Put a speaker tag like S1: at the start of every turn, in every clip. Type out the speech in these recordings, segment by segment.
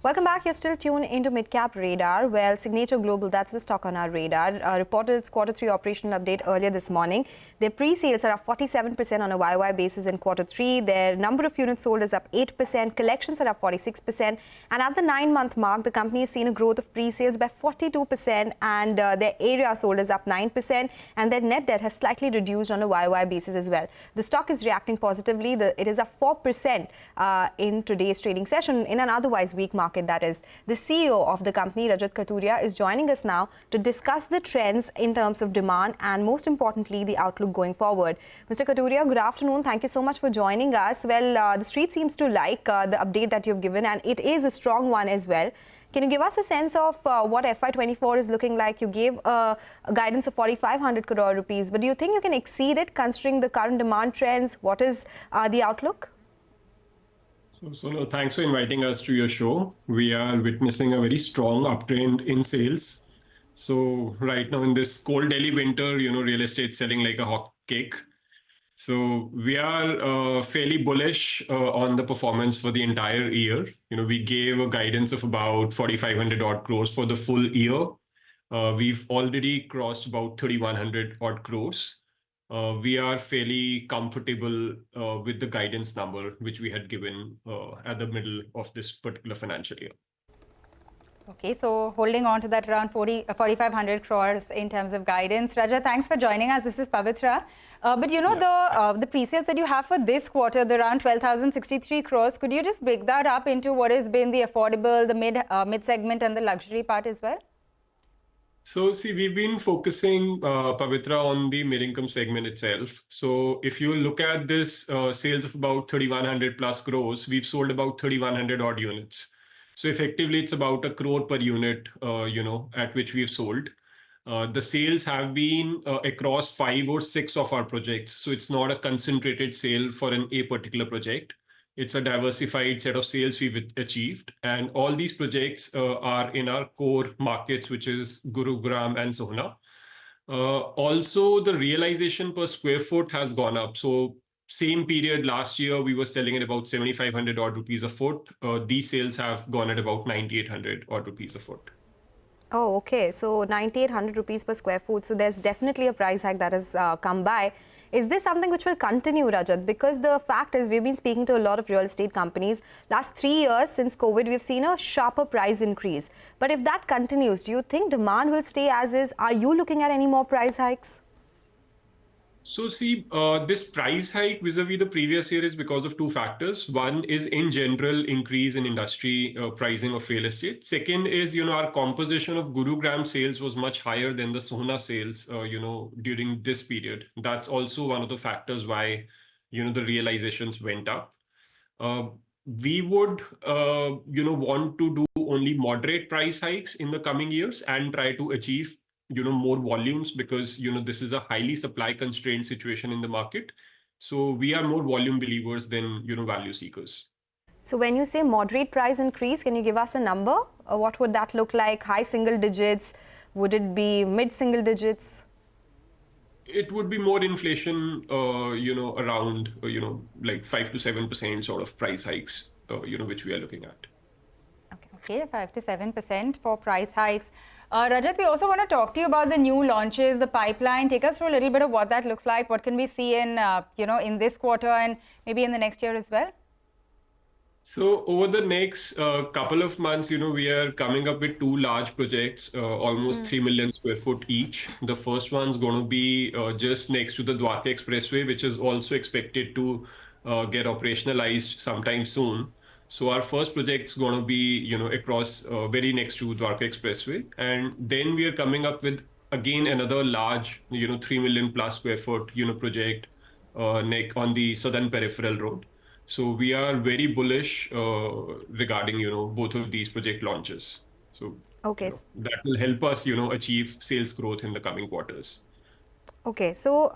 S1: Welcome back. You're still tuned into Midcap Radar. Well, Signature Global, that's the stock on our radar, reported its Q3 operational update earlier this morning. Their pre-sales are up 47% on a YY basis in Q3. Their number of units sold is up 8%. Collections are up 46%. And at the 9-month mark, the company has seen a growth of pre-sales by 42%, and their area sold is up 9%. And their net debt has slightly reduced on a YY basis as well. The stock is reacting positively. It is up 4% in today's trading session in an otherwise weak market. That is, the CEO of the company, Rajat Kathuria, is joining us now to discuss the trends in terms of demand and, most importantly, the outlook going forward. Mr. Kathuria, good afternoon. Thank you so much for joining us. Well, the street seems to like the update that you've given, and it is a strong one as well. Can you give us a sense of what FY24 is looking like? You gave a guidance of 4,500 crore rupees, but do you think you can exceed it considering the current demand trends? What is the outlook?
S2: So, Sonal, thanks for inviting us to your show. We are witnessing a very strong uptrend in sales. So right now in this cold Delhi winter, real estate selling like a hot cake. So we are fairly bullish on the performance for the entire year. We gave a guidance of about 4,500 odd crores for the full year. We've already crossed about 3,100 odd crores. We are fairly comfortable with the guidance number which we had given at the middle of this particular financial year.
S3: Okay, so holding on to that around 4,500 crores in terms of guidance. Rajat, thanks for joining us. This is Pavithra. But the pre-sales that you have for this quarter, the around 12,063 crores, could you just break that up into what has been the affordable, the mid segment and the luxury part as well?
S2: So, see, we've been focusing, Pavithra, on the mid-income segment itself. So if you look at this sales of about 3,100 plus crores, we've sold about 3,100 odd units. So effectively, it's about 1 crore per unit, at which we've sold. The sales have been across 5 or 6 of our projects. So it's not a concentrated sale for a particular project. It's a diversified set of sales we've achieved. And all these projects are in our core markets, which is Gurugram and Sonal. Also, the realization per square foot has gone up. So same period last year, we were selling at about 7,500 odd rupees a foot. These sales have gone at about 9,800 odd rupees a foot.
S1: Oh, okay. So 9,800 rupees per square foot. So there's definitely a price hike that has come by. Is this something which will continue, Rajat? Because the fact is, we've been speaking to a lot of real estate companies. Last 3 years since COVID, we've seen a sharper price increase. But if that continues, do you think demand will stay as is? Are you looking at any more price hikes?
S2: So see, this price hike vis-a-vis the previous year is because of 2 factors. One is in general increase in industry pricing of real estate. Second is, our composition of Gurugram sales was much higher than the Sonal sales, during this period. That's also one of the factors why, the realizations went up. We would, want to do only moderate price hikes in the coming years and try to achieve more volumes because, this is a highly supply constrained situation in the market. So we are more volume believers than, value seekers.
S1: So when you say moderate price increase, can you give us a number? What would that look like? High single digits? Would it be mid single digits?
S2: It would be more inflation, around, like 5 to 7% sort of price hikes, which we are looking at.
S3: Okay, 5 to 7% for price hikes. Rajat, we also want to talk to you about the new launches, the pipeline. Take us through a little bit of what that looks like. What can we see in, in this quarter and maybe in the next year as well?
S2: So over the next couple of months, we are coming up with 2 large projects, almost 3 million square foot each. The first one's going to be just next to the Dwarka Expressway, which is also expected to get operationalized sometime soon. So our first project's going to be, across very next to Dwarka Expressway. And then we are coming up with, again, another large, 3 million plus square foot, project on the southern peripheral road. So we are very bullish regarding, both of these project launches. So
S1: okay.
S2: That will help us, achieve sales growth in the coming quarters.
S1: Okay. So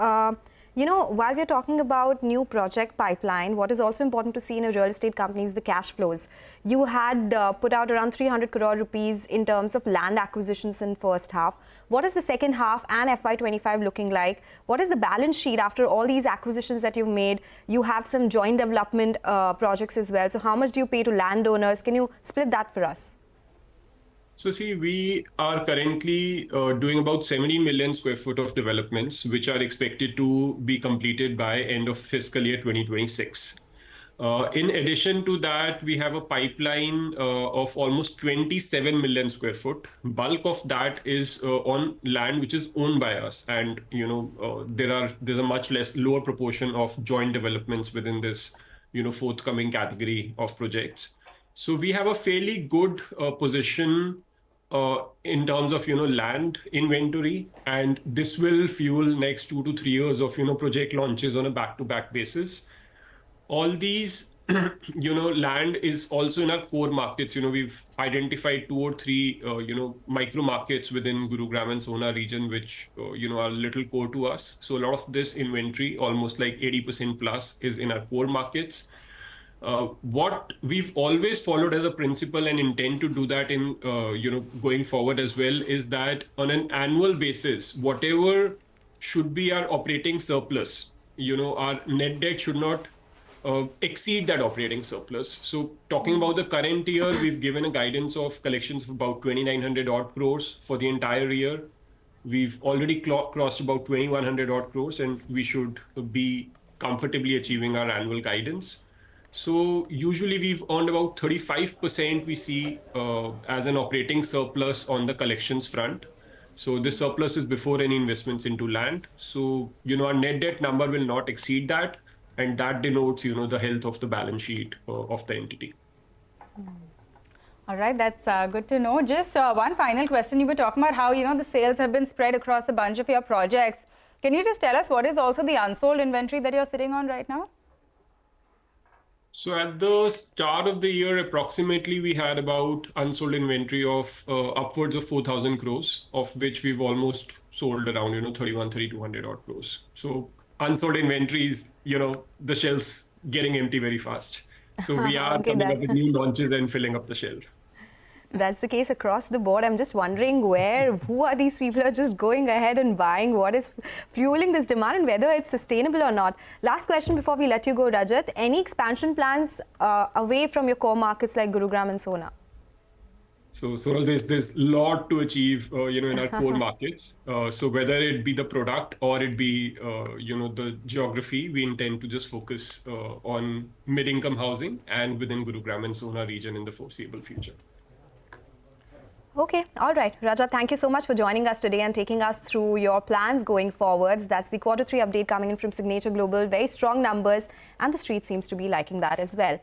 S1: You know, while we're talking about new project pipeline, what is also important to see in a real estate company is the cash flows. You had put out around 300 crore rupees in terms of land acquisitions in first half. What is the second half and FY25 looking like? What is the balance sheet after all these acquisitions that you've made? You have some joint development projects as well. So how much do you pay to landowners? Can you split that for us?
S2: So see, we are currently doing about 17 million square foot of developments, which are expected to be completed by end of fiscal year 2026. In addition to that, we have a pipeline of almost 27 million square foot. Bulk of that is on land which is owned by us, and there's a much lower proportion of joint developments within this forthcoming category of projects. So we have a fairly good position in terms of land inventory, and this will fuel next 2 to 3 years of project launches on a back-to-back basis. All these land is also in our core markets. We've identified 2 or 3 micro markets within Gurugram and Sonal region which are a little core to us. So a lot of this inventory, almost like 80% plus, is in our core markets. What we've always followed as a principle and intend to do that in going forward as well is that on an annual basis, whatever should be our operating surplus, our net debt should not exceed that operating surplus. So talking about the current year, we've given a guidance of collections of about 2,900 odd crores for the entire year. We've already crossed about 2,100 odd crores, and we should be comfortably achieving our annual guidance. So usually we've earned about 35% we see as an operating surplus on the collections front. So this surplus is before any investments into land. So, our net debt number will not exceed that. And that denotes, the health of the balance sheet of the entity.
S3: All right, that's good to know. Just one final question. You were talking about how, the sales have been spread across a bunch of your projects. Can you just tell us what is also the unsold inventory that you're sitting on right now?
S2: So at the start of the year, approximately, we had about unsold inventory of upwards of 4,000 crores, of which we've almost sold around, 3,200 odd crores. So unsold inventory is, the shelves getting empty very fast. So we are coming up with new launches and filling up the shelf.
S1: That's the case across the board. I'm just wondering who are these people who are just going ahead and buying? What is fueling this demand and whether it's sustainable or not? Last question before we let you go, Rajat. Any expansion plans away from your core markets like Gurugram and Sonal?
S2: So Sonal, there's a lot to achieve, in our core markets. So whether it be the product or it be, the geography, we intend to just focus on mid-income housing and within Gurugram and Sonal region in the foreseeable future.
S1: Okay, all right. Rajat, thank you so much for joining us today and taking us through your plans going forwards. That's the Q3 update coming in from Signature Global. Very strong numbers, and the street seems to be liking that as well.